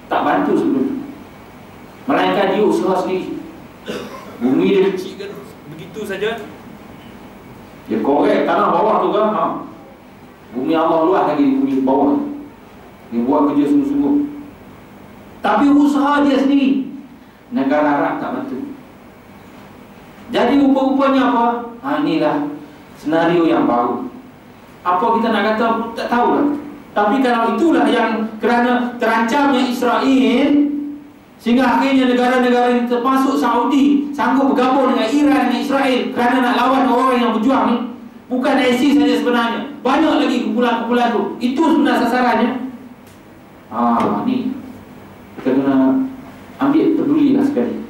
tak bantu sebelum itu, melainkan dia usaha sendiri. Bumi dia kecil kan, begitu saja. Dia korek tanah bawah tu kan, bumi Allah luas lagi, bumi bawah. Dia buat kerja sungguh-sungguh. Tapi usaha dia sendiri, negara Arab tak bantu. Jadi rupa-rupanya apa? Inilah senario yang baru. Apa kita nak kata tak tahulah. Tapi kalau itulah yang kerana terancamnya Israel, Sehingga akhirnya negara-negara ini termasuk Saudi sanggup bergabung dengan Iran dan Israel kerana nak lawan orang yang berjuang ni. Bukan ISIS saja sebenarnya, banyak lagi kumpulan-kumpulan tu. Itu sebenarnya sasarannya. Ni kita kena ambil pedulilah sekali.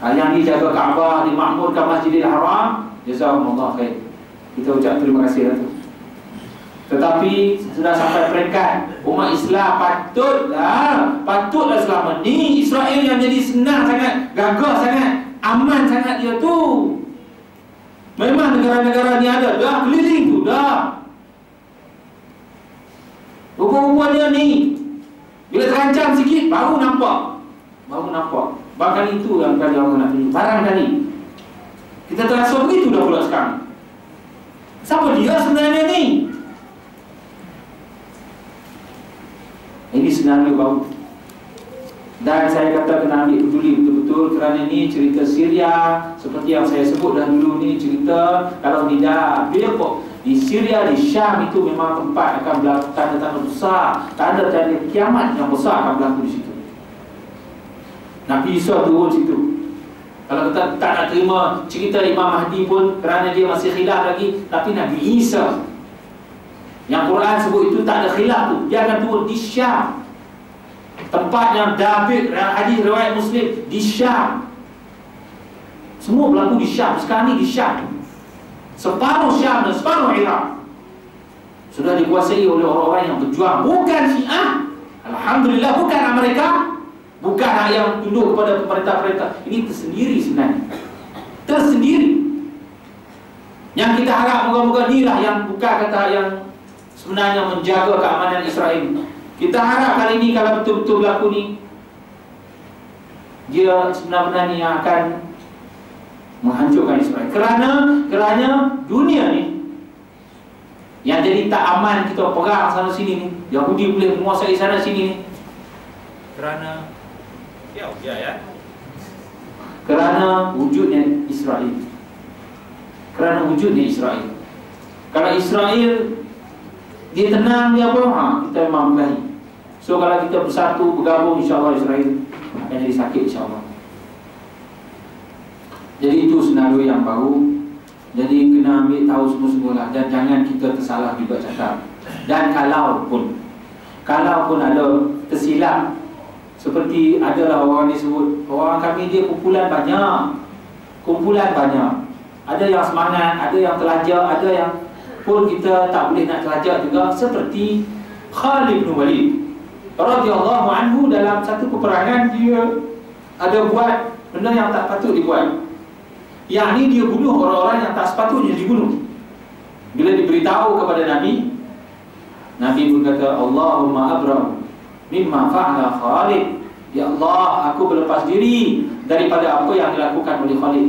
Yang dijaga Kaabah, dimakmurkan Masjidil Haram, jazakumullah khair. Kita ucap terima kasih lah tu. Tetapi sudah sampai peringkat umat Islam patutlah selama ni Israel yang jadi senang sangat, gagah sangat, aman sangat dia tu. Memang negara-negara ni ada dah keliling tu dah. Rupa-rupanya ni bila terancam sikit baru nampak. Bahkan itu yang kali Allah nak tunjuk. Barangkali kita terasa begitu dah pula sekarang. Siapa dia sebenarnya ni? Ini senario baru. Dan saya kata kena ambil peduli betul-betul kerana ni cerita Syria. Seperti yang saya sebut dah dulu ni cerita kalau tidak di Syria, di Syam itu memang tempat akan berlaku tanda-tanda besar, tanda-tanda kiamat yang besar akan berlaku di situ. Nabi Isa turun situ. Kalau kita tak nak terima cerita Imam Mahdi pun kerana dia masih khilaf lagi, tapi Nabi Isa yang Quran sebut itu tak ada khilaf tu, dia akan turun di Syam. Tempat yang David, hadis riwayat Muslim di Syam. Semua berlaku di Syam. Sekarang ni di Syam. Separuh Syam dan separuh Iraq sudah dikuasai oleh orang-orang yang berjuang. Bukan Syiah, alhamdulillah, bukan Amerika, bukan yang tunduk kepada pemerintah-pemerintah. Ini tersendiri sebenarnya. Tersendiri. Yang kita harap moga-moga inilah yang bukan kata yang sebenarnya menjaga keamanan Israel. Kita harap kali ini kalau betul-betul berlaku ni, dia sebenarnya yang akan menghancurkan Israel. Kerana dunia ni yang jadi tak aman, kita perang sana sini ni, Yahudi boleh menguasai sana sini ni. Kerana kerana wujudnya Israel. Kalau Israel dia tenang, dia apa? Kita memang berlari. So kalau kita bersatu, bergabung, insya-Allah Israel akan jadi sakit, insya-Allah. Jadi itu senario yang baru. Jadi kena ambil tahu semua-semualah. Dan jangan kita tersalah juga cakap. Dan kalau pun ada tersilap, seperti adalah orang disebut, orang kami dia kumpulan banyak. Ada yang semangat, ada yang terlajak, ada yang pun kita tak boleh nak terlajak juga. Seperti Khalid bin Walid radhiyallahu anhu, dalam satu peperangan dia ada buat benda yang tak patut dibuat. Yang ni dia bunuh orang-orang yang tak sepatutnya dibunuh. Bila diberitahu kepada Nabi pun kata, Allahumma abra'u mimma fa'ala Khalid. Ya Allah, aku berlepas diri daripada apa yang dilakukan oleh Khalid.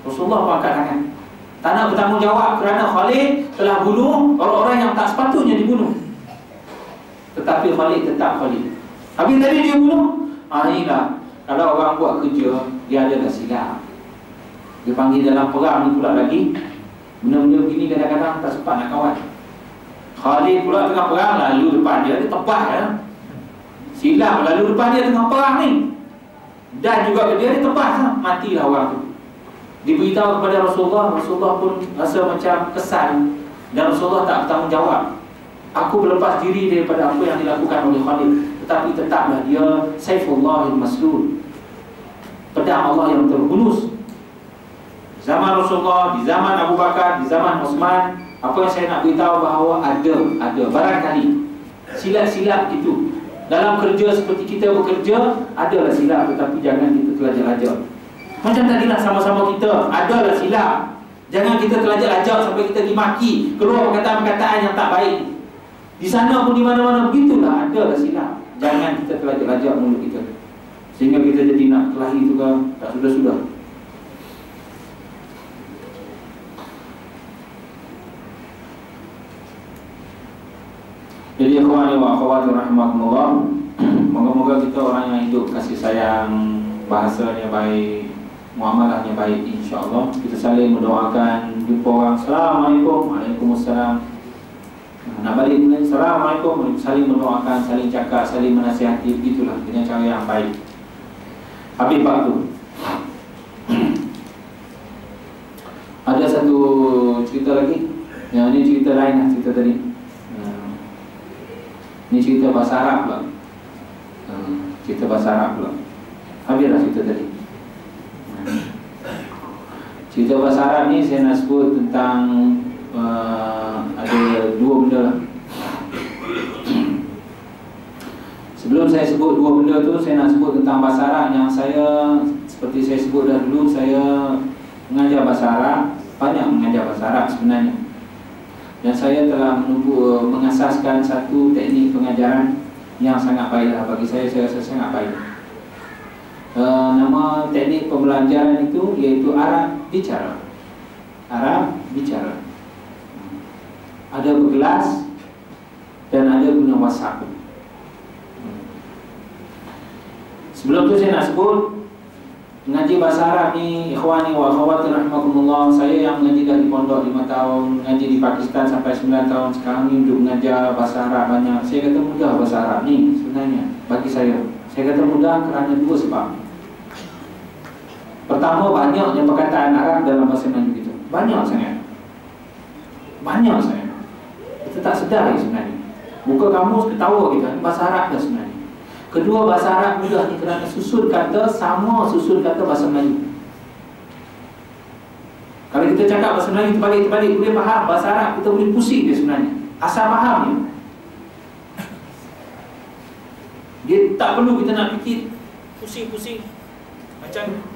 Rasulullah pun angkat tangan, tak nak bertanggungjawab kerana Khalid telah bunuh orang-orang yang tak sepatutnya dibunuh. Tetapi Khalid tetap Khalid. Habis tadi dia bunuh. Inilah, kalau orang buat kerja, dia adalah silap. Dia panggil dalam perang ni pula lagi. Benda-benda begini kadang-kadang tak sempat nak kawan. Khalid pula tengah perang, lalu depan dia tebas ya. Silap, lalu depan dia tengah perang ni. Dan juga dia tebas, matilah orang tu. Diberitahu kepada Rasulullah pun rasa macam kesan. Dan Rasulullah tak bertanggungjawab. Aku berlepas diri daripada apa yang dilakukan oleh Khalid. Tetapi tetaplah dia Saifullahil Maslul, pedang Allah yang terhunus. Zaman Rasulullah, di zaman Abu Bakar, di zaman Osman, apa yang saya nak beritahu bahawa ada barangkali silap-silap itu. Dalam kerja seperti kita bekerja, adalah silap, tetapi jangan kita terlajak-lajak. Macam tadilah sama-sama kita, adalah silap. Jangan kita terlajak-lajak sampai kita dimaki, keluar perkataan-perkataan yang tak baik. Di sana pun di mana-mana begitulah, adalah silap. Jangan kita terlajak-lajak mulut kita, sehingga kita jadi nak kelahi juga tak sudah-sudah. Jadi akhwani wa akhwati rahimakumullah, moga-moga kita orang yang hidup kasih sayang, bahasanya baik, muamalahnya baik, insya-Allah. Kita saling mendoakan, jumpa orang, Assalamualaikum, Waalaikumsalam. Nak balik dengan Assalamualaikum, saling mendoakan, saling cakap, saling menasihati, begitulah dengan cara yang baik. Habis waktu. Ada satu cerita lagi. Yang ini cerita lain lah, cerita tadi. Ini cerita bahasa Arab pula. Cerita bahasa Arab pula. Habislah cerita tadi. Cerita bahasa Arab ni saya nak sebut tentang ada dua benda lah. Sebelum saya sebut dua benda tu, saya nak sebut tentang bahasa Arab yang saya, seperti saya sebut dah dulu, saya mengajar bahasa Arab, banyak mengajar bahasa Arab sebenarnya. Dan saya telah mengasaskan satu teknik pengajaran yang sangat baiklah bagi saya rasa sangat baik. Nama teknik pembelajaran itu iaitu Arab bicara. Arab bicara. Ada berkelas dan ada guna WhatsApp. Sebelum tu saya nak sebut mengaji bahasa Arab ni, ikhwani wa akhwati rahimakumullah. Saya yang mengaji dah di pondok 5 tahun, mengaji di Pakistan sampai 9 tahun. Sekarang ni duduk mengajar bahasa Arab banyak. Saya kata mudah bahasa Arab ni sebenarnya bagi saya. Saya kata mudah kerana dua sebab. Pertama, banyaknya perkataan Arab dalam bahasa Melayu kita. Banyak sangat. Banyak sangat. Kita tak sedar sebenarnya. Buka kamus ketawa kita, bahasa Arab dah sebenarnya. Kedua, bahasa Arab mudah ni kerana susun kata sama susun kata bahasa Melayu. Kalau kita cakap bahasa Melayu terbalik-terbalik, boleh faham. Bahasa Arab kita boleh pusing dia sebenarnya. Asal faham dia. Dia tak perlu kita nak fikir pusing-pusing.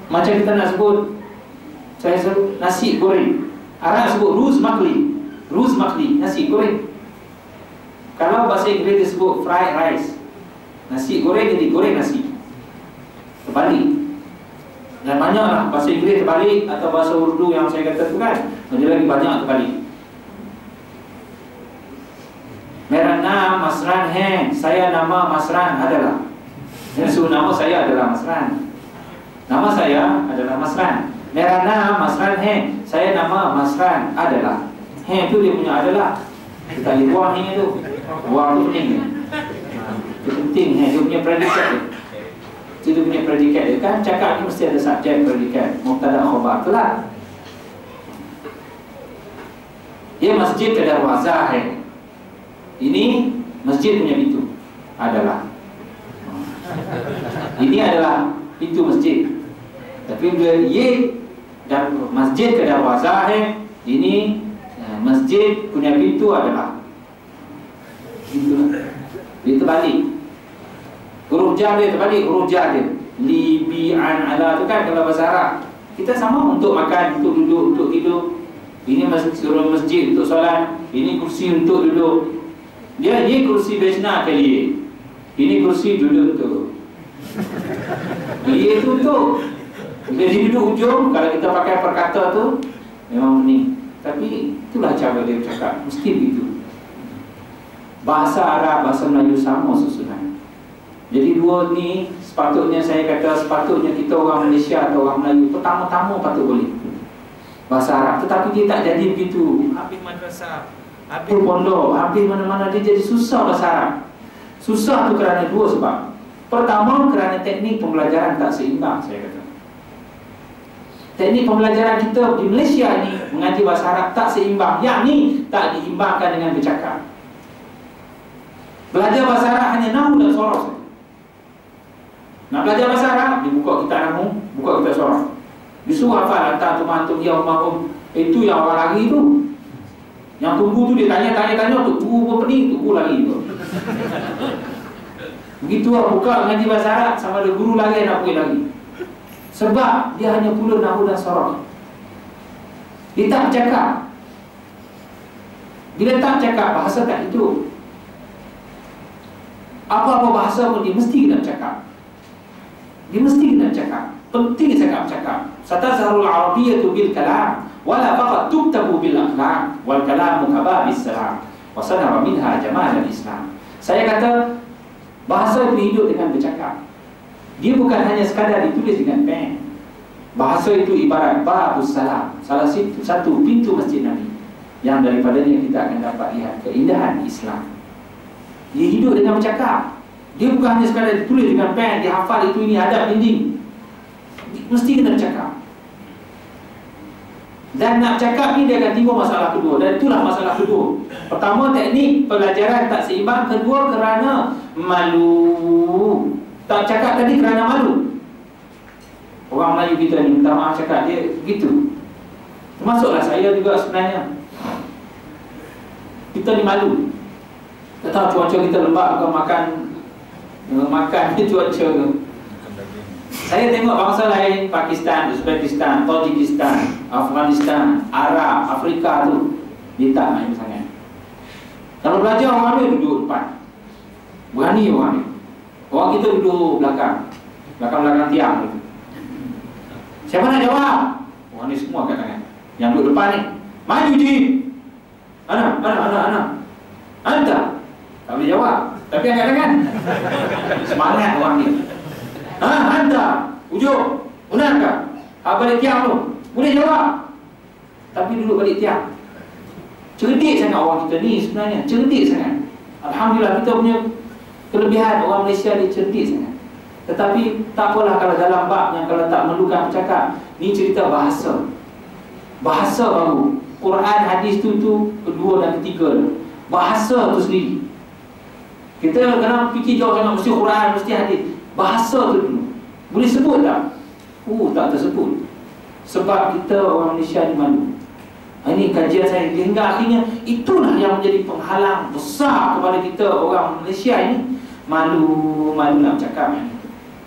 Macam kita nak sebut, saya sebut nasi goreng. Arab sebut ruz makli. Ruz makli, nasi goreng. Kalau bahasa Inggeris dia sebut fried rice. Nasi goreng jadi goreng nasi. Terbalik. Dan banyaklah bahasa Inggeris terbalik, atau bahasa Urdu yang saya kata tu kan, ada lagi banyak terbalik. Mera naam Masran hai. Saya nama Masran adalah. So nama saya adalah Masran. Nama saya adalah Masran. Mera naam Masran hai. Saya nama Masran adalah. Hai tu dia punya adalah. Kita lihat buang ni tu. Buang tu pening ni. Itu penting, dia punya predikat dia. Itu punya predikat dia. Kan cakap ni mesti ada subjek, predikat, mubtada, khabar. Itulah. Dia masjid ke darwazah. Ini masjid punya pintu. Adalah. Ini adalah pintu masjid. Tapi bila ye dan masjid ke darwazah, ini masjid punya pintu adalah. Itulah. Dia terbalik. Huruf jar dia terbalik, huruf jar dia. Li, bi, an, ala tu kan kalau bahasa Arab. Kita sama untuk makan, untuk duduk, untuk tidur. Ini masjid untuk solat. Ini kursi untuk duduk. Dia kursi besna ke liye. Ini kursi duduk tu. Liye tu untuk. Bila dia duduk ujung, kalau kita pakai perkata tu memang ni. Tapi itulah cara dia bercakap. Mesti begitu. Bahasa Arab, bahasa Melayu sama susunan. Jadi dua ni sepatutnya saya kata, sepatutnya kita orang Malaysia atau orang Melayu pertama-tama patut boleh bahasa Arab. Tetapi dia tak jadi begitu. Habis madrasah, habis pondok, habis mana-mana dia jadi susah bahasa Arab. Susah tu kerana dua sebab. Pertama, kerana teknik pembelajaran tak seimbang, saya kata. Teknik pembelajaran kita di Malaysia ni mengaji bahasa Arab tak seimbang. Yang ni tak diimbangkan dengan bercakap. Belajar bahasa Arab hanya nahu dan sorah saja. Nak belajar bahasa Arab, dibuka kitab nahu, buka kitab sorah. Disuruh hafal anta tumantum ya umahum. Itu yang orang lari tu. Yang tunggu tu dia tanya-tanya tu, tunggu pening, tunggu lari tu. Begitu lah buka mengaji bahasa Arab, sama ada guru lari nak pergi lagi. Sebab dia hanya pula nahu dan sorah. Dia tak bercakap. Bila tak bercakap, bahasa tak hidup. Apa-apa bahasa pun dia mesti kena bercakap. Dia mesti kena bercakap. Penting saya bercakap. Satazharul arabiyyatu bil kalam wala faqat tuktabu bil akhlaq wal kalamu kababis salam wa sanara minha jamal al-islam. Saya kata bahasa itu hidup dengan bercakap. Dia bukan hanya sekadar ditulis dengan pen. Bahasa itu ibarat babus salam, salah satu pintu masjid Nabi. yang daripadanya kita akan dapat lihat keindahan Islam. Dia hidup dengan bercakap. Dia bukan hanya sekadar ditulis dengan pen, dia hafal itu ini hadap dinding. Mesti kena bercakap. Dan nak cakap ni dia akan timbul masalah kedua. Dan itulah masalah kedua. Pertama, teknik pelajaran tak seimbang. Kedua, kerana malu. Tak cakap tadi kerana malu. Orang Melayu kita ni minta maaf cakap, dia begitu. Termasuklah saya juga sebenarnya. Kita ni malu. Tak tahu cuaca kita lembab ke, makan cuaca ke. Saya tengok bangsa lain, Pakistan, Uzbekistan, Tajikistan, Afghanistan, Arab, Afrika tu, dia tak main sangat. Kalau belajar orang dia duduk depan, berani orang ni. Orang kita duduk belakang tiang gitu. Siapa nak jawab? Orang ni semua kat tangan. Yang duduk depan ni, maju je. Ana. Anta. Tak boleh jawab, tapi angkat tangan. Semangat orang ni. Anta, ujung, benarkah? Balik tiang tu, boleh jawab, tapi duduk balik tiang. Cerdik sangat orang kita ni sebenarnya, cerdik sangat. Alhamdulillah kita punya kelebihan, orang Malaysia ni cerdik sangat. Tetapi tak apalah kalau dalam bab yang kalau tak memerlukan bercakap. Ni cerita bahasa. Bahasa baru. Quran, hadis tu kedua dan ketiga. Bahasa tu sendiri. Kita kena fikir jauh sangat, mesti Quran, mesti hadis. Bahasa tu dulu. Boleh sebut tak? Tak tersebut. Sebab kita orang Malaysia ni malu. Ini kajian saya hingga akhirnya itulah yang menjadi penghalang besar kepada kita orang Malaysia ini. Malu nak bercakap.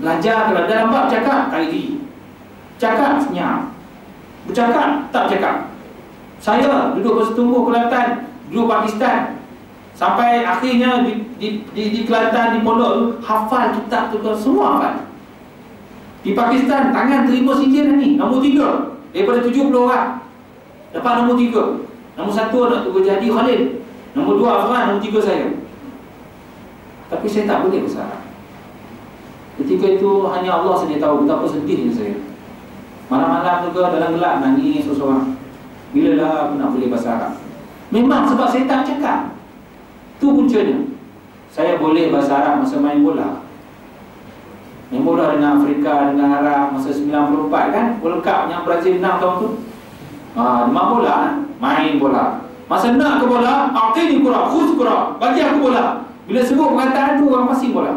Belajar kalau dalam bab cakap, tarik diri. Cakap senyap. Bercakap, tak bercakap. Saya duduk bersetumbuh Kelantan, duduk Pakistan. Sampai akhirnya di Kelantan, di pondok tu, hafal kitab tu semua hafal. Di Pakistan, tangan terima sinjil ni, nombor 3 daripada 70 orang. Dapat nombor 3. Nombor 1 nak tunggu jadi Khalid. Nombor 2 Afghan, nombor 3 saya. Tapi saya tak boleh bersarap. Ketika itu hanya Allah saja tahu betapa sedihnya saya. Malam-malam juga dalam gelap nangis seorang. Bilalah aku nak boleh bersarap. Memang sebab saya tak cakap. Itu puncanya. Saya boleh bahasa Arab masa main bola. Main bola dengan Afrika, dengan Arab masa 94 kan, World Cup yang Brazil menang tahun tu. Main bola, main bola. Masa nak ke bola, aqini qura, khuz qura, bagi aku bola. Bila sebut perkataan tu orang pasti bola.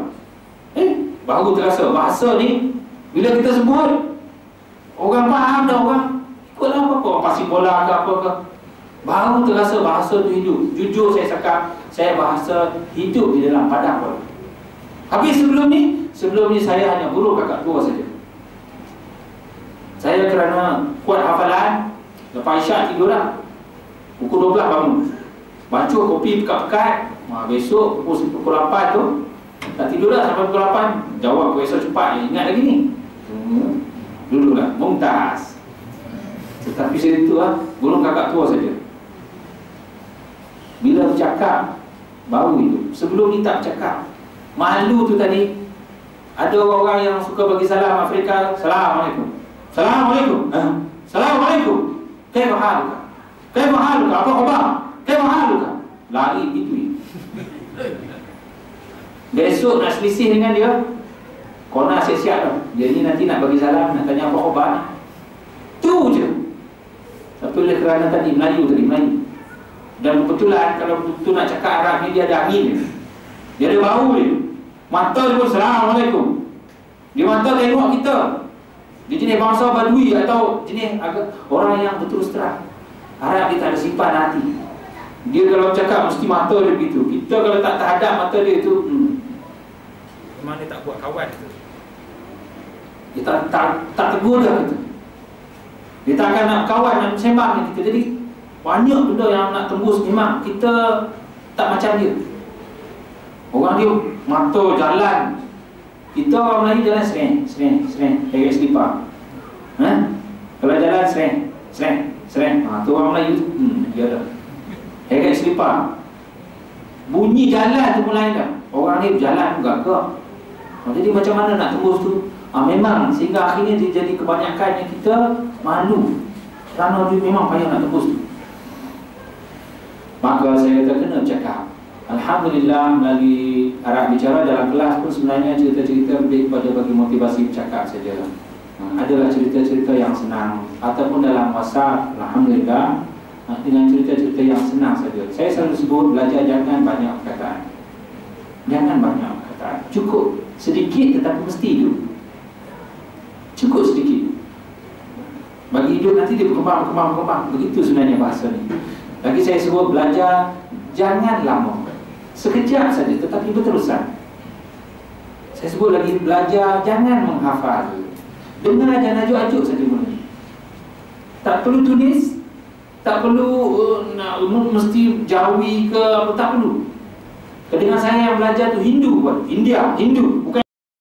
Baru terasa bahasa ni bila kita sebut orang faham dah, orang ikutlah apa-apa, orang pasti bola ke apa ke. Baru terasa bahasa tu hidup. Jujur saya cakap, saya bahasa hidup di dalam padang bola. Habis sebelum ni saya hanya guru kakak tua saja. Saya kerana kuat hafalan, lepas isyak tidur dah. Pukul 12 bangun. Baca kopi pekat-pekat. Besok pukul 8 tu tak tidur dah sampai pukul 8. Jawab besok cepat, ingat lagi ni. Dulu lah, mumtaz. Tetapi saya itu guru kakak tua saja. Bila bercakap, baru itu. Sebelum ni tak bercakap. Malu tu tadi. Ada orang yang suka bagi salam Afrika. Assalamualaikum. Assalamualaikum. Assalamualaikum. Kaifa haluka? Kaifa haluka? Apa khabar? Kaifa haluka? Lari gitu. Besok nak selisih dengan dia, kona siap-siap dah. Dia ni nanti nak bagi salam, nak tanya apa khabar. Tu je. Tapi oleh kerana tadi Melayu. Dan kebetulan kalau betul nak cakap Arab ni, dia ada angin. Dia ada bau dia. Mata dia pun Assalamualaikum. Dia mata tengok kita. Dia jenis bangsa Badui atau jenis orang yang berterus terang. Arab dia tak ada simpan hati. Dia kalau cakap mesti mata dia begitu. Kita kalau tak terhadap mata dia tu, memang dia tak buat kawan tu. Dia tak tegur dah kita. Dia tak akan nak kawan, nak sembang dengan kita. Jadi banyak benda yang nak tembus. Memang kita tak macam dia. Orang dia mata jalan. Kita orang Melayu jalan sereng. Pakai selipar. Kalau jalan sereng. Tu orang Melayu tu. Dia dah pakai selipar. Bunyi jalan tu mulai dah. Orang ni berjalan juga ke. Jadi macam mana nak tembus tu? Memang sehingga akhirnya dia jadi kebanyakannya kita malu. Kerana dia memang payah nak tembus tu. Maka saya kena cakap, alhamdulillah melalui arah bicara dalam kelas pun sebenarnya cerita-cerita lebih kepada bagi motivasi bercakap saja. Adalah cerita-cerita yang senang ataupun dalam WhatsApp, alhamdulillah dengan cerita-cerita yang senang saja. Saya selalu sebut belajar jangan banyak perkataan. Jangan banyak perkataan. Cukup sedikit tetapi mesti hidup. Cukup sedikit. Bagi hidup nanti dia berkembang. Begitu sebenarnya bahasa ni. Lagi saya sebut belajar jangan lama. Sekejap saja tetapi berterusan. Saya sebut lagi belajar jangan menghafal. Dengar dan ajuk-ajuk saja mula. Tak perlu tulis, tak perlu mesti jawi ke apa, tak perlu. Kedengar saya yang belajar tu Hindu buat, Hindu, bukan